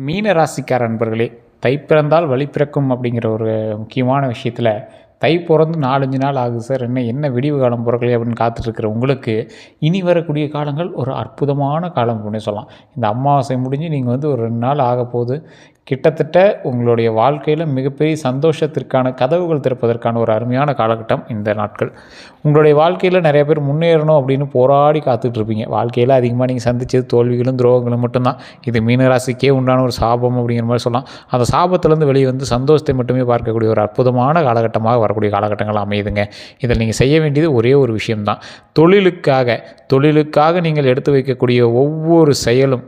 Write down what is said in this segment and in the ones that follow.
மீன ராசிக்கார நண்பர்களே, தை பிறந்தால் வழி பிறக்கும் அப்படிங்கிற ஒரு முக்கியமான விஷயத்தில் தை பிறந்து 4-5 நாள் ஆகுது சார், என்ன விடிவு காலம் பிறக்கலையே அப்படின்னு காத்துட்ருக்கிற உங்களுக்கு இனி வரக்கூடிய காலங்கள் ஒரு அற்புதமான காலம் அப்படின்னு சொல்லலாம். இந்த அமாவாசை முடிஞ்சு நீங்கள் ஒரு 2 நாள் ஆக போகுது. கிட்டத்தட்ட உங்களுடைய வாழ்க்கையில் மிகப்பெரிய சந்தோஷத்திற்கான கதவுகள் திறப்பதற்கான ஒரு அருமையான காலகட்டம் இந்த நாட்கள். உங்களுடைய வாழ்க்கையில் நிறைய பேர் முன்னேறணும் அப்படின்னு போராடி காத்துட்ருப்பீங்க. வாழ்க்கையில் அதிகமாக நீங்கள் சந்தித்தது தோல்விகளும் துரோகங்களும் மட்டும்தான். இது மீனராசிக்கே உண்டான ஒரு சாபம் அப்படிங்கிற மாதிரி சொல்லலாம். அந்த சாபத்திலேருந்து வெளியே வந்து சந்தோஷத்தை மட்டுமே பார்க்கக்கூடிய ஒரு அற்புதமான காலகட்டமாக வரக்கூடிய காலகட்டங்கள் அமையுதுங்க. இதில் நீங்கள் செய்ய வேண்டியது ஒரே ஒரு விஷயம்தான். தொழிலுக்காக நீங்கள் எடுத்து வைக்கக்கூடிய ஒவ்வொரு செயலும்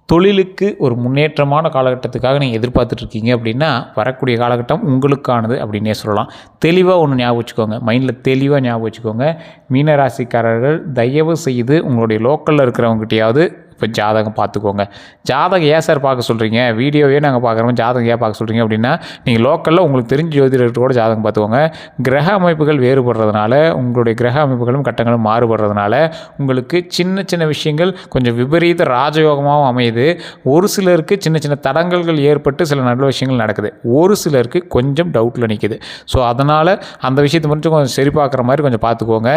தொழிலுக்கு ஒரு முன்னேற்றமான காலகட்டத்துக்காக நீங்கள் எதிர்பார்த்துட்ருக்கீங்க அப்படின்னா வரக்கூடிய காலகட்டம் உங்களுக்கானது அப்படின்னே சொல்லலாம். தெளிவாக ஒன்று ஞாபகம் வச்சுக்கோங்க, மைண்டில் தெளிவாக ஞாபகம் வச்சுக்கோங்க. மீனராசிக்காரர்கள் தயவு செய்து உங்களுடைய லோக்கலில் இருக்கிறவங்ககிட்டையாவது இப்போ ஜாதகம் பார்த்துக்கோங்க. ஜாதகம் ஏன் சார் பார்க்க சொல்கிறீங்க, வீடியோவே நாங்கள் பார்க்குறோம், ஜாதகம் ஏன் பார்க்க சொல்கிறீங்க அப்படின்னா, நீங்கள் லோக்கலில் உங்களுக்கு தெரிஞ்ச ஜோதிடர்கிட்ட கூட ஜாதகம் பார்த்துக்கோங்க. கிரக அமைப்புகள் வேறுபடுறதுனால, உங்களுடைய கிரக அமைப்புகளும் கட்டங்களும் மாறுபடுறதுனால உங்களுக்கு சின்ன சின்ன விஷயங்கள் கொஞ்சம் விபரீத ராஜயோகமாகவும் அமையுது. ஒரு சிலருக்கு சின்ன சின்ன தடங்கல்கள் ஏற்பட்டு சில நல்ல விஷயங்கள் நடக்குது. ஒரு சிலருக்கு கொஞ்சம் டவுட்டில் நிற்குது. ஸோ அதனால் அந்த விஷயத்தை மட்டும் கொஞ்சம் சரி பார்க்குற மாதிரி கொஞ்சம் பார்த்துக்கோங்க.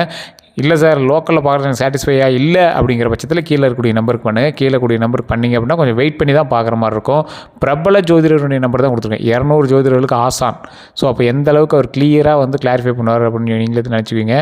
இல்லை சார், லோக்கலில் பார்க்குறது சாட்டிஸ்ஃபையாக இல்லை அப்படிங்கிற பட்சத்தில் கீழே இருக்கக்கூடிய நம்பருக்கு பண்ணுங்கள். கீழே கூடிய நம்பருக்கு பண்ணிங்க அப்படின்னா கொஞ்சம் வெயிட் பண்ணி தான் பார்க்குற மாதிரி இருக்கும். பிரபல ஜோதிடருடைய நம்பர் தான் கொடுத்துருக்கேன். 200 ஜோதிடர்களுக்கு ஆசான். ஸோ அப்போ எந்த அளவுக்கு அவர் கிளியராக வந்து கிளாரிஃபை பண்ணுவார் அப்படின்னு நீங்களே நினச்சிக்குவீங்க.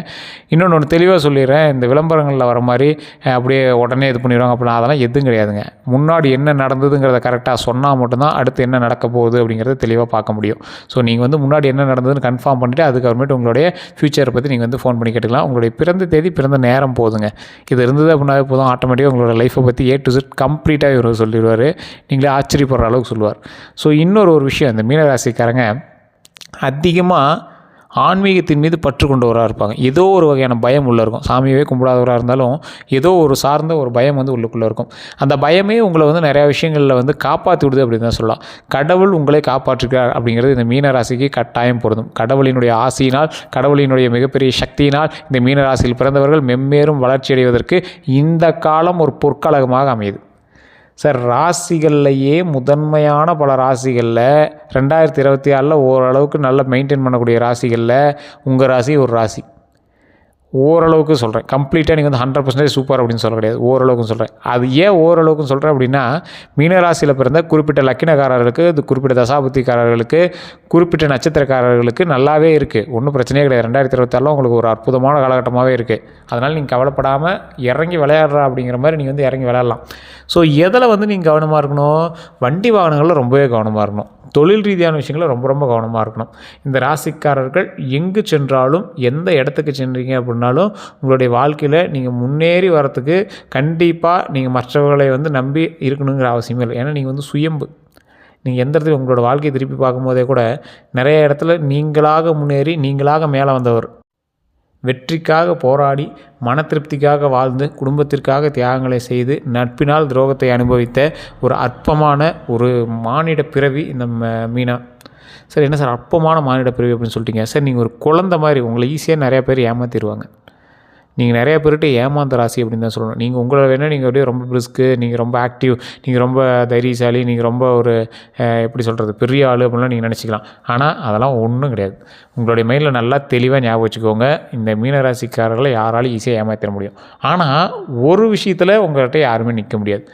இன்னொன்று தெளிவாக சொல்லிடுறேன், இந்த விளம்பரங்களில் வர மாதிரி அப்படியே உடனே இது பண்ணிடுவாங்க அப்படின்னா அதெல்லாம் எதுவும் கிடையாதுங்க. முன்னாடி என்ன நடந்ததுங்கிறத கரெக்டாக சொன்னால் மட்டும்தான் அடுத்து என்ன நடக்க போகுது அப்படிங்கிறத தெளிவாக பார்க்க முடியும். ஸோ நீங்கள் முன்னாடி என்ன நடந்ததுன்னு கன்ஃபார்ம் பண்ணிவிட்டு அதுக்கப்புறமேட்டு உங்களுடைய ஃப்யூச்சரை பற்றி நீங்கள் ஃபோன் பண்ணி கேட்டுக்கலாம். உங்களுடைய பிறந்த தேதி பிறந்த நேரம் போதுங்க. இது இருந்தது அப்படின்னாவே போதும், ஆட்டோமேட்டிக்காக உங்களோட லைஃப்பை பற்றி A to Z கம்ப்ளீட்டாக இவர் சொல்லிடுவார். நீங்களே ஆச்சரியப்படுற அளவுக்கு சொல்லுவார். ஸோ இன்னொரு விஷயம், இந்த மீனராசிக்காரங்க அதிகமாக ஆன்மீகத்தின் மீது பற்று கொண்டவராக இருப்பாங்க. ஏதோ ஒரு வகையான பயம் உள்ளே இருக்கும். சாமியவே கும்பிடாதவராக இருந்தாலும் ஏதோ ஒரு சார்ந்த ஒரு பயம் உள்ளுக்குள்ளே இருக்கும். அந்த பயமே உங்களை நிறையா விஷயங்களில் காப்பாற்றி விடுது அப்படின்னு தான் சொல்லலாம். கடவுள் உங்களை காப்பாற்றுகிறார் அப்படிங்கிறது இந்த மீனராசிக்கு கட்டாயம் பொருந்தும். கடவுளினுடைய ஆசையினால், கடவுளினுடைய மிகப்பெரிய சக்தியினால் இந்த மீனராசியில் பிறந்தவர்கள் மென்மேலும் வளர்ச்சி அடைவதற்கு இந்த காலம் ஒரு பொற்காலமாக அமையுது. சார், ராசிகள்லையே முதன்மையான பல ராசிகளில் 2024 ஓரளவுக்கு நல்லா மெயின்டைன் பண்ணக்கூடிய ராசிகளில் உங்கள் ராசி ஒரு ராசி. ஓரளவுக்கு சொல்கிறேன், கம்ப்ளீட்டாக நீங்கள் 100% சூப்பர் அப்படின்னு சொல்ல கிடையாது, ஓரளவுக்கு சொல்கிறேன். அது ஏன் ஓரளவுக்கு சொல்கிறேன் அப்படின்னா, மீனராசியில் பிறந்த குறிப்பிட்ட லக்கினக்காரர்களுக்கு, இது குறிப்பிட்ட தசாபுத்திக்காரர்களுக்கு, குறிப்பிட்ட நட்சத்திரக்காரர்களுக்கு நல்லாவே இருக்குது, ஒன்றும் பிரச்சனையே கிடையாது. 2024 உங்களுக்கு ஒரு அற்புதமான காலகட்டமாகவே இருக்குது. அதனால் நீங்கள் கவலைப்படாமல் இறங்கி விளையாடுறா அப்படிங்கிற மாதிரி நீங்கள் இறங்கி விளையாடலாம். ஸோ எதில் நீங்கள் கவனமாக இருக்கணும், வண்டி வாகனங்களில் ரொம்பவே கவனமாக இருக்கணும். தொழில் ரீதியான விஷயங்களில் ரொம்ப ரொம்ப கவனமாக இருக்கணும். இந்த ராசிக்காரர்கள் எங்கு சென்றாலும், எந்த இடத்துக்கு சென்றீங்க அப்படின்னாலும் உங்களுடைய வாழ்க்கையில் நீங்கள் முன்னேறி வரத்துக்கு கண்டிப்பாக நீங்கள் மற்றவர்களை நம்பி இருக்கணுங்கிற அவசியமே இல்லை. ஏன்னா நீங்கள் சுயம்பு. நீங்கள் எந்த இடத்துல உங்களோட வாழ்க்கையை திருப்பி பார்க்கும்போதே கூட நிறைய இடத்துல நீங்களாக முன்னேறி நீங்களாக மேலே வந்தவர், வெற்றிக்காக போராடி மன திருப்திக்காக வாழ்ந்து குடும்பத்திற்காக தியாகங்களை செய்து நட்பினால் துரோகத்தை அனுபவித்த ஒரு அற்பமான ஒரு மானிட பிறவி இந்த மீனா. சார், என்ன சார் அற்பமான மானிட பிறவி அப்படின்னு சொல்லிட்டீங்க சார்? நீங்கள் ஒரு குழந்தை மாதிரி, உங்களை ஈஸியாக நிறையா பேர் ஏமாற்றிடுவாங்க. நீங்கள் நிறையா பேர்கிட்ட ஏமாந்த ராசி அப்படின்னு தான் சொல்லணும். நீங்கள் உங்களை வேணால் நீங்கள் அப்படியே ரொம்ப பிரிஸ்க்கு, நீங்கள் ரொம்ப ஆக்டிவ், நீங்கள் ரொம்ப தைரியசாலி, நீங்கள் ரொம்ப ஒரு எப்படி சொல்கிறது பெரிய ஆள் அப்படின்லாம் நீங்கள் நினச்சிக்கலாம். ஆனால் அதெல்லாம் ஒன்றும் கிடையாது. உங்களுடைய மைண்டில் நல்லா தெளிவாக ஞாபகம் வச்சுக்கோங்க, இந்த மீனராசிக்காரர்களை யாராலையும் ஈஸியாக ஏமாற்றிட முடியும். ஆனால் ஒரு விஷயத்தில் உங்கள்கிட்ட யாருமே நிற்க முடியாது.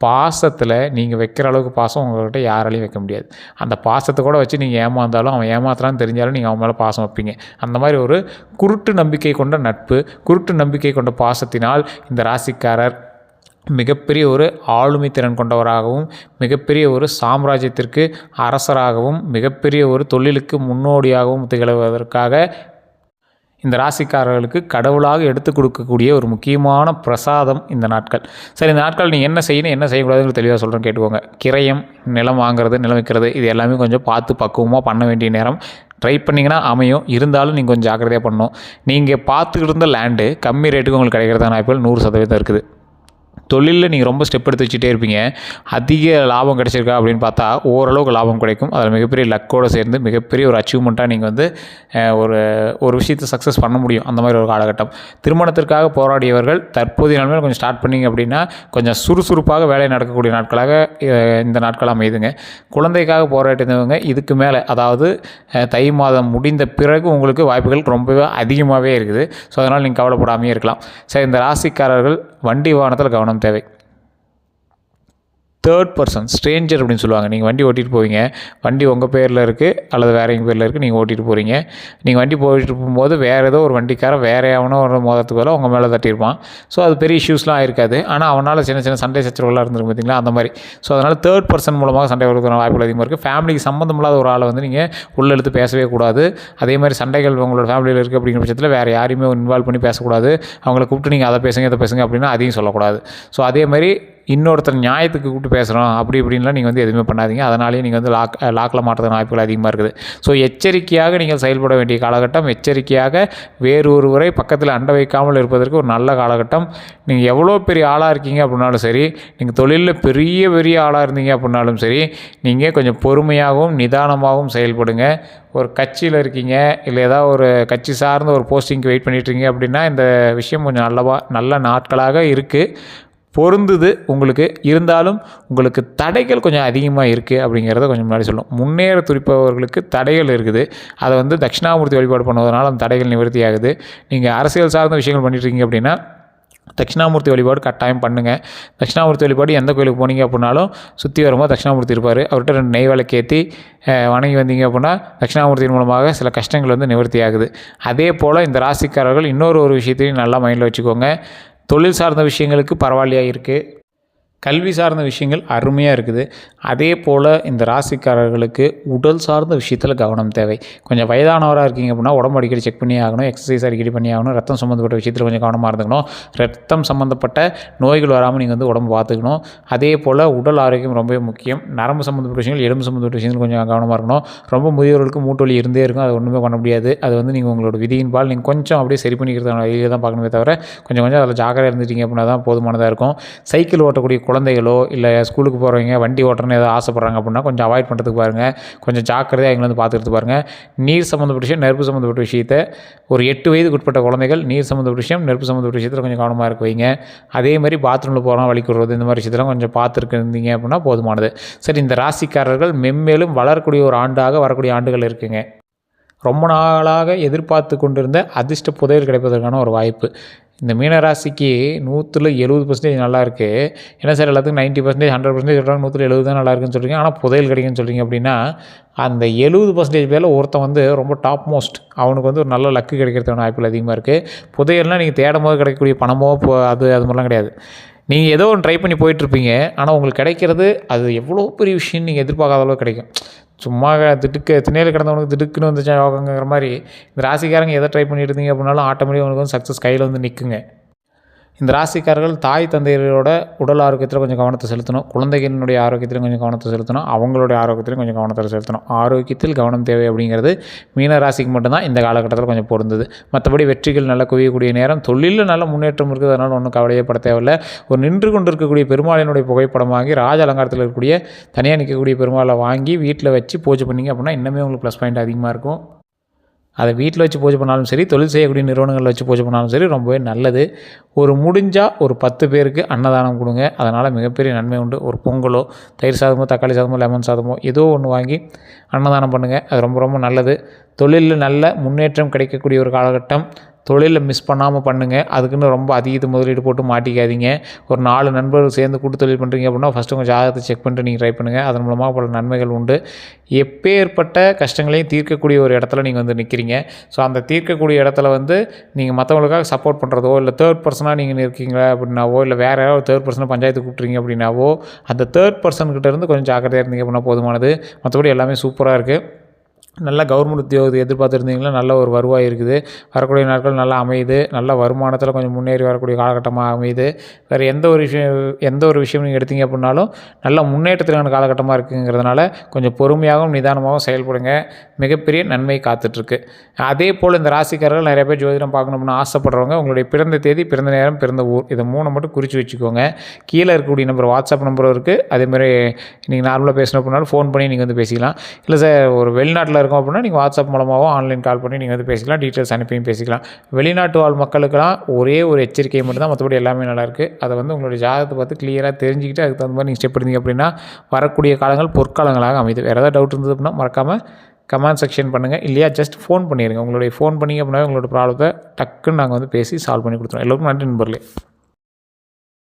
பாசத்தில் நீங்கள் வைக்கிற அளவுக்கு பாசம் உங்கள்கிட்ட யாராலையும் வைக்க முடியாது. அந்த பாசத்தை கூட வச்சு நீங்கள் ஏமாந்தாலும், அவன் ஏமாத்துறான்னு தெரிஞ்சாலும் நீங்கள் அவன் மேலே பாசம் வைப்பீங்க. அந்த மாதிரி ஒரு குருட்டு நம்பிக்கை கொண்ட நட்பு, குருட்டு நம்பிக்கை கொண்ட பாசத்தினால் இந்த ராசிக்காரர் மிகப்பெரிய ஒரு ஆளுமை திறன் கொண்டவராகவும், மிகப்பெரிய ஒரு சாம்ராஜ்யத்திற்கு அரசராகவும், மிகப்பெரிய ஒரு தொழிலுக்கு முன்னோடியாகவும் திகழ்வதற்காக இந்த ராசிக்காரர்களுக்கு கடவுளாக எடுத்து கொடுக்கக்கூடிய ஒரு முக்கியமான பிரசாதம் இந்த நாட்கள். சரி, இந்த நாட்கள் நீங்கள் என்ன செய்யணும், என்ன செய்யக்கூடாதுன்னு தெளிவாக சொல்கிறேன், கேட்டுக்கோங்க. கிரயம், நிலம் வாங்குறது, நிலம் விற்கிறது, இது எல்லாமே கொஞ்சம் பார்த்து பக்குவமாக பண்ண வேண்டிய நேரம். ட்ரை பண்ணிங்கன்னா அமையும், இருந்தாலும் நீங்கள் கொஞ்சம் ஜாக்கிரதையாக பண்ணணும். நீங்கள் பார்த்துக்கிட்டு இருந்த லேண்டு கம்மி ரேட்டுக்கு உங்களுக்கு கிடைக்கிறதான வாய்ப்புகள் 100% இருக்குது. தொழிலில் நீங்கள் ரொம்ப ஸ்டெப் எடுத்து வச்சுட்டே இருப்பீங்க. அதிக லாபம் கிடைச்சிருக்கா அப்படின்னு பார்த்தா ஓரளவுக்கு லாபம் கிடைக்கும். அதில் மிகப்பெரிய லக்கோடு சேர்ந்து மிகப்பெரிய ஒரு அச்சீவ்மெண்ட்டாக நீங்கள் வந்து ஒரு விஷயத்தை சக்ஸஸ் பண்ண முடியும். அந்த மாதிரி ஒரு காலகட்டம். திருமணத்திற்காக போராடியவர்கள் தற்போதைய நிலைமையில் கொஞ்சம் ஸ்டார்ட் பண்ணிங்க அப்படின்னா கொஞ்சம் சுறுசுறுப்பாக வேலை நடக்கக்கூடிய நாட்களாக இந்த நாட்கள் அமையுதுங்க. குழந்தைக்காக போராடினவங்க இதுக்கு மேலே, அதாவது தை மாதம் முடிந்த பிறகு உங்களுக்கு வாய்ப்புகள் ரொம்பவே அதிகமாகவே இருக்குது. ஸோ அதனால் நீங்கள் கவலைப்படாமையே இருக்கலாம். சரி, இந்த ராசிக்காரர்கள் வண்டி வாகனத்தில் கவனம் தேவை. தேர்ட் பர்சன், ஸ்ட்ரேஞ்சர் அப்படின்னு சொல்லுவாங்க. நீங்கள் வண்டி ஓட்டிகிட்டு போவீங்க, வண்டி உங்கள் பேரில் இருக்குது அல்லது வேறு எங்கள் பேரில் இருக்குது, நீங்கள் ஓட்டிகிட்டு போகிறீங்க. நீங்கள் வண்டி போயிட்டு போகும்போது வேறு ஏதோ ஒரு வண்டிக்காரன் வேறு எவனோ ஒரு மோதத்துக்கு வேலை உங்கள் மேலே தட்டியிருப்பான். ஸோ அது பெரிய இஷ்யூஸ்லாம் ஆயிருக்காது. ஆனால் அவனால் சின்ன சின்ன சண்டை சச்சரவுலாம் இருந்திருக்கும் பார்த்தீங்களா, அந்த மாதிரி. ஸோ அதனால் தேர்ட் பர்சன் மூலமாக சண்டை வரதுக்கான வாய்ப்புகள் அதிகமாக இருக்குது. ஃபேமிலிக்கு சம்மந்தம் இல்லாத ஒரு ஆளை வந்து நீங்கள் உள்ளே எடுத்து பேசவே கூடாது. அதே மாதிரி சண்டைகள் உங்களோட ஃபேமிலியில் இருக்குது அப்படிங்கிற பட்சத்தில் வேறு யாரையுமே இன்வால்வ் பண்ணி பேசக்கூடாது. அவங்கள கூப்பிட்டு நீங்கள் அதை பேசுங்க இதை பேசுங்க அப்படின்னா அதையும் சொல்லக்கூடாது. ஸோ அதே மாதிரி இன்னொருத்தர் நியாயத்துக்கு கூப்பிட்டு பேசுகிறோம் அப்படி இப்படின்லாம் நீங்கள் வந்து எதுவுமே பண்ணாதீங்க. அதனாலேயே நீங்கள் வந்து லாக்கில் மாட்டுறதுக்கு வாய்ப்புகள் அதிகமாக இருக்குது. ஸோ எச்சரிக்கையாக நீங்கள் செயல்பட வேண்டிய காலகட்டம். எச்சரிக்கையாக வேறொருவரை பக்கத்தில் அண்டை வைக்காமல் இருப்பதற்கு ஒரு நல்ல காலகட்டம். நீங்கள் எவ்வளோ பெரிய ஆளாக இருக்கீங்க அப்படின்னாலும் சரி, நீங்கள் தொழிலில் பெரிய ஆளாக இருந்தீங்க அப்படின்னாலும் சரி, நீங்கள் கொஞ்சம் பொறுமையாகவும் நிதானமாகவும் செயல்படுங்க. ஒரு கட்சியில் இருக்கீங்க, இல்லை ஏதாவது ஒரு கட்சி சார்ந்த ஒரு போஸ்டிங்க்கு வெயிட் பண்ணிட்டுருக்கீங்க அப்படின்னா இந்த விஷயம் கொஞ்சம் நல்ல நாட்களாக இருக்குது, பொருந்துது உங்களுக்கு. இருந்தாலும் உங்களுக்கு தடைகள் கொஞ்சம் அதிகமாக இருக்குது அப்படிங்கிறத கொஞ்சம் முன்னாடி சொல்லணும். முன்னேற துடிப்பவர்களுக்கு தடைகள் இருக்குது. அதை வந்து தட்சிணாமூர்த்தி வழிபாடு பண்ணுவதனால அந்த தடைகள் நிவர்த்தி ஆகுது. நீங்கள் அரசியல் சார்ந்த விஷயங்கள் பண்ணிட்டுருக்கீங்க அப்படின்னா தட்சிணாமூர்த்தி வழிபாடு கட்டாயம் பண்ணுங்கள். தட்சிணாமூர்த்தி வழிபாடு எந்த கோயிலுக்கு போனீங்க அப்படின்னாலும் சுற்றி வரும்போது தட்சிணாமூர்த்தி இருப்பார். அவர்கிட்ட 2 நெய் விளக்கேற்றி வணங்கி வந்தீங்க அப்படின்னா தட்சிணாமூர்த்தியின் மூலமாக சில கஷ்டங்கள் வந்து நிவர்த்தி ஆகுது. அதே போல் இந்த ராசிக்காரர்கள் இன்னொரு விஷயத்தையும் நல்லா மைண்டில் வச்சுக்கோங்க. தொழில் சார்ந்த விஷயங்களுக்கு பரவாயில்லையாக இருக்குது, கல்வி சார்ந்த விஷயங்கள் அருமையாக இருக்குது. அதே போல் இந்த ராசிக்காரர்களுக்கு உடல் சார்ந்த விஷயத்தில் கவனம் தேவை. கொஞ்சம் வயதானவராக இருக்கீங்க அப்படின்னா உடம்பு அடிக்கடி செக் பண்ணி ஆகணும், எக்ஸசைஸ் அடிக்கடி பண்ணி ஆகணும், ரத்தம் சம்மந்தப்பட்ட விஷயத்தில் கொஞ்சம் கவனமாக இருந்துக்கணும். ரத்தம் சம்மந்தப்பட்ட நோய்கள் வராமல் நீங்கள் வந்து உடம்பு பார்த்துக்கணும். அதே போல் உடல் ஆரோக்கியம் ரொம்பவே முக்கியம். நரம்பு சம்மந்தப்பட்ட விஷயங்கள், எலும்பு சம்மந்தப்பட்ட விஷயங்கள் கொஞ்சம் கவனமாக இருக்கணும். ரொம்ப முதியோர்களுக்கு மூட்டு வலி இருந்தே இருக்கும், அது ஒன்றுமே பண்ண முடியாது. அது வந்து நீங்கள் உங்களோட விதியின் பால் நீங்கள் கொஞ்சம் அப்படியே சரி பண்ணிக்கிறதான வழியை தான் பார்க்கணுமே தவிர கொஞ்சம் அதில் ஜாக்கிரதையாக இருந்துட்டீங்க அப்படின்னா தான் போதுமானதாக இருக்கும். சைக்கிள் ஓட்டக்கூடிய குழந்தைகளோ இல்லை ஸ்கூலுக்கு போகிறவங்க வண்டி ஓட்டணும்னு ஏதாவது ஆசைப்பட்றாங்க அப்படின்னா கொஞ்சம் அவாய்ட் பண்ணுறதுக்கு பாருங்கள். கொஞ்சம் ஜாக்கிரதையாக எங்களை வந்து பார்த்துக்கிட்டு பாருங்கள். நீர் சம்மந்தப்பட்ட விஷயம், நெருப்பு சம்மந்தப்பட்ட விஷயத்தை ஒரு 8 வயதுக்கு உட்பட்ட குழந்தைகள் நீர் சம்மந்தப்பட்ட விஷயம், நெருப்பு சம்மந்தப்பட்ட விஷயத்தில் கொஞ்சம் கவனமாக இருக்க வைங்க. அதே மாதிரி பாத்ரூமில் போகிறோம் வலிக்குறது இந்த மாதிரி விஷயத்தெல்லாம் கொஞ்சம் பார்த்துருக்கீங்க அப்படின்னா போதுமானது. சரி, இந்த ராசிக்காரர்கள் மென்மேலும் வளரக்கூடிய ஒரு ஆண்டாக வரக்கூடிய ஆண்டுகள் இருக்குங்க. ரொம்ப நாளாக எதிர்பார்த்து கொண்டிருந்த அதிர்ஷ்ட புதையல் கிடைப்பதற்கான ஒரு வாய்ப்பு. இந்த மீனராசிக்கு 170% நல்லா இருக்குது. ஏன்னா சார் எல்லாத்துக்கும் 90%, 100% சொல்கிறாங்க, 170 தான் நல்லா இருக்குன்னு சொல்கிறீங்க, ஆனால் புதையல் கிடைக்குன்னு சொல்கிறீங்க அப்படின்னா அந்த 70% பேரில் ஒருத்தன் வந்து ரொம்ப டாப் மோஸ்ட், அவனுக்கு வந்து ஒரு நல்ல லக்கு கிடைக்கிறதுக்கான வாய்ப்புகள் அதிகமாக இருக்குது. புதையல்னால் நீங்கள் தேடும் போது கிடைக்கக்கூடிய பணமோ அது மாதிரிலாம் கிடையாது. நீங்கள் ஏதோ ஒன்று ட்ரை பண்ணி போயிட்டுருப்பீங்க, ஆனால் உங்களுக்கு கிடைக்கிறது அது எவ்வளோ பெரிய விஷயம் நீங்கள் எதிர்பார்க்காத அளவுக்கு கிடைக்கும். சும்மா திணையில் கிடந்தவனுக்கு திடுக்குன்னு வந்துச்சா யோகங்கிற மாதிரி இந்த ராசிக்காரங்க எதை ட்ரை பண்ணிட்டு இருந்தீங்க அப்படின்னாலும் ஆட்டோமேட்டிக்காக உங்களுக்கு வந்து சக்ஸஸ் கையில் வந்து நிற்குங்க. இந்த ராசிக்காரர்கள் தாய் தந்தையரோட உடல் ஆரோக்கியத்தில் கொஞ்சம் கவனத்தை செலுத்தணும். குழந்தைகளினுடைய ஆரோக்கியத்திலும் கொஞ்சம் கவனத்தை செலுத்தணும். அவங்களுடைய ஆரோக்கியத்திலும் கொஞ்சம் கவனத்தை செலுத்தணும். ஆரோக்கியத்தில் கவனம் தேவை அப்படிங்கிறது மீன ராசிக்கு மட்டும்தான் இந்த காலகட்டத்தில் கொஞ்சம் பொருந்தது. மற்றபடி வெற்றிகள் நல்லா குவியக்கூடிய நேரம், தொழிலில் நல்ல முன்னேற்றம் இருக்குது, அதனால் ஒன்றும் கவலையப்பட தேவையில்லை. ஒரு நின்று கொண்டு இருக்கக்கூடிய பெருமாளினுடைய புகைப்படம் வாங்கி ராஜ அலங்காரத்தில் இருக்கக்கூடிய தனியாக நிற்கக்கூடிய பெருமாளை வாங்கி வீட்டில் வச்சு பூஜை பண்ணிங்க அப்படின்னா இன்னுமே உங்களுக்கு ப்ளஸ் பாயிண்ட் அதிகமாக இருக்கும். அதை வீட்டில் வச்சு பூஜை பண்ணாலும் சரி, தொழில் செய்யக்கூடிய நிறுவனங்களில் வச்சு பூஜை பண்ணாலும் சரி, ரொம்பவே நல்லது. முடிஞ்சால் ஒரு 10 பேருக்கு அன்னதானம் கொடுங்க, அதனால் மிகப்பெரிய நன்மை உண்டு. ஒரு பொங்கலோ, தயிர் சாதமோ, தக்காளி சாதமோ, லெமன் சாதமோ ஏதோ ஒன்று வாங்கி அன்னதானம் பண்ணுங்கள். அது ரொம்ப ரொம்ப நல்லது. தொழிலில் நல்ல முன்னேற்றம் கிடைக்கக்கூடிய ஒரு காலகட்டம். தொழிலில் மிஸ் பண்ணாமல் பண்ணுங்கள். அதுக்குன்னு ரொம்ப அதிக முதலீடு போட்டு மாட்டிக்காதீங்க. ஒரு 4 நண்பர்கள் சேர்ந்து கூட்டு தொழில் பண்ணுறீங்க அப்படின்னா ஃபஸ்ட்டு உங்கள் ஜாதகத்தை செக் பண்ணிட்டு நீங்கள் ட்ரை பண்ணுங்கள். அதன் மூலமாக பல நன்மைகள் உண்டு. எப்பேற்பட்ட கஷ்டங்களையும் தீர்க்கக்கூடிய ஒரு இடத்துல நீங்கள் வந்து நிற்கிறீங்க. ஸோ அந்த தீர்க்கக்கூடிய இடத்துல வந்து நீங்கள் மற்றவங்களுக்காக சப்போர்ட் பண்ணுறதோ, இல்லை தேர்ட் பர்சனாக நீங்கள் இருக்கீங்களா அப்படின்னாவோ, இல்லை வேறு யாராவது தேர்ட் பர்சனை பஞ்சாயத்து கூப்பிட்றீங்க அப்படின்னாவோ, அந்த தேர்ட் பர்சன்கிட்ட இருந்து கொஞ்சம் ஜாக்கிரதையாக இருந்தீங்க அப்படின்னா போதுமானது. மற்றபடி எல்லாமே சூப்பராக இருக்குது. நல்ல கவர்மெண்ட் உத்தியோகத்தை எதிர்பார்த்துருந்தீங்கன்னா நல்ல ஒரு வருவாய் இருக்குது. வரக்கூடிய நாட்கள் நல்லா அமையுது. நல்ல வருமானத்தில் கொஞ்சம் முன்னேறி வரக்கூடிய காலகட்டமாக அமையுது. வேறு எந்த ஒரு விஷயம் நீங்கள் எடுத்தீங்க அப்படின்னாலும் நல்ல முன்னேற்றத்திற்கான காலகட்டமாக இருக்குங்கிறதுனால கொஞ்சம் பொறுமையாகவும் நிதானமாகவும் செயல்படுங்க. மிகப்பெரிய நன்மை காத்துட்ருக்கு. அதே போல் இந்த ராசிக்காரர்கள் நிறைய பேர் ஜோதிடம் பார்க்கணும்னு ஆசைப்படுறவங்க உங்களுடைய பிறந்த தேதி, பிறந்த நேரம், பிறந்த ஊர் இதை 3 மட்டும் குறித்து வச்சுக்கோங்க. கீழே இருக்கக்கூடிய நம்பர் வாட்ஸ்அப் நம்பரும் இருக்குது. அதேமாதிரி நீங்கள் நார்மலாக பேசணும் அப்படின்னாலும் ஃபோன் பண்ணி நீங்கள் வந்து பேசிக்கலாம். இல்லை சார் ஒரு வெளிநாட்டில் இருக்கோம் அப்படின்னா நீங்கள் வாட்ஸ்அப் மூலமாகவும் ஆன்லைன் கால் பண்ணி நீங்கள் வந்து பேசிக்கலாம். டீட்டெயில்ஸ் அனுப்பியும் பேசிக்கலாம். வெளிநாட்டு வாழ் மக்களுக்கெல்லாம் ஒரே ஒரு எச்சரிக்கை மட்டும் தான், மற்றபடி எல்லாமே நல்லாயிருக்கு. அதை வந்து உங்களுடைய ஜாதகத்தை பார்த்து கிளியராக தெரிஞ்சுக்கிட்டு அதுக்கு தகுந்த மாதிரி நீங்கள் ஸ்டெப் எடுத்தீங்க அப்படின்னா வரக்கூடிய காலங்கள் பொற்காலங்களாக அமைது. வேறு ஏதாவது டவுட் இருந்தது அப்படின்னா மறக்காமல் கமெண்ட் செக்ஷன் பண்ணுங்கள். இல்லையா ஜஸ்ட் ஃபோன் பண்ணிடுங்க. உங்களுடைய ஃபோன் பண்ணிங்க அப்படின்னா உங்களோட ப்ராப்ளத்தை டக்குன்னு நாங்கள் வந்து பேசி சால்வ் பண்ணி கொடுத்துருவோம். எல்லோருக்கும் நன்றி நண்பர்களே.